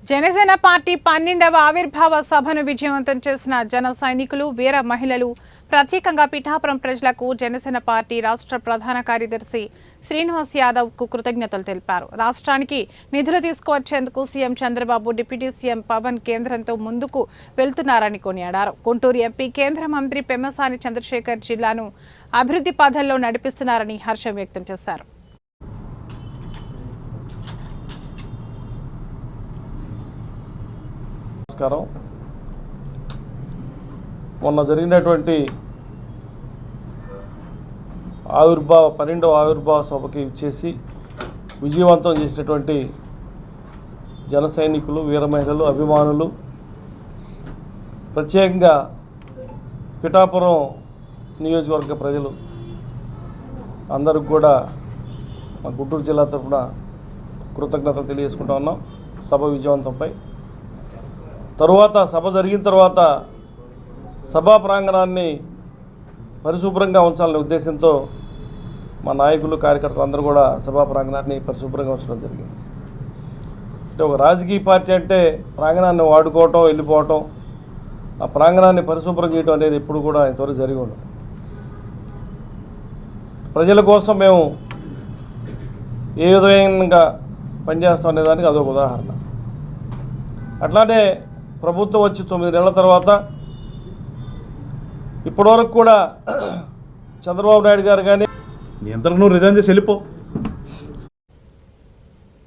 Janasena party 12వ ఆవిర్భావ సభను విజయవంతం చేసిన జన సైనికులు, వీర మహిళలు ప్రత్యేకంగా పిఠాపురం ప్రజలకు జనసేన పార్టీ రాష్ట్ర ప్రధాన కార్యదర్శి శ్రీనివాస్ యాదవ్ కు కృతజ్ఞతలు తెలిపారు. రాష్ట్రానికి నిధులు తీసుకువచ్చేందుకు CM Chandrababu, deputy CM Pawan కేంద్రంతో ముందుకు వెళ్తున్నారని కొనియాడారు. గుంటూరు ఎంపీ, కేంద్ర మంత్రి పెమ్మసాని చంద్రశేఖర్ జిల్లాను అభివృద్ధి పథంలో నడిపిస్తున్నారని హర్షం వ్యక్తం చేశారు. మొన్న జరిగినటువంటి 12వ ఆవిర్భావ సభకి ఇచ్చేసి విజయవంతం చేసినటువంటి జన సైనికులు, వీర మహిళలు, అభిమానులు, ప్రత్యేకంగా పిఠాపురం నియోజకవర్గ ప్రజలు అందరికి కూడా మా గుంటూరు జిల్లా తరఫున కృతజ్ఞతలు తెలియజేసుకుంటా ఉన్నాం సభ విజయవంతంపై. సభ జరిగిన తర్వాత సభా ప్రాంగణాన్ని పరిశుభ్రంగా ఉంచాలనే ఉద్దేశంతో మా నాయకులు, కార్యకర్తలు అందరూ కూడా సభా ప్రాంగణాన్ని పరిశుభ్రంగా ఉంచడం జరిగింది. అంటే ఒక రాజకీయ పార్టీ అంటే ప్రాంగణాన్ని వాడుకోవటం, వెళ్ళిపోవటం, ఆ ప్రాంగణాన్ని పరిశుభ్రం చేయడం అనేది ఎప్పుడు కూడా ఇంతవరకు జరిగి ఉండదు. ప్రజల కోసం మేము ఏ విధంగా పనిచేస్తాం అనేదానికి అదొక ఉదాహరణ. అట్లానే ప్రభుత్వం వచ్చి 9 నెలల తర్వాత ఇప్పటివరకు కూడా చంద్రబాబు నాయుడు గారు కానీ నీ అంతకు నువ్వు రిజైన్ చేసి వెళ్ళిపో.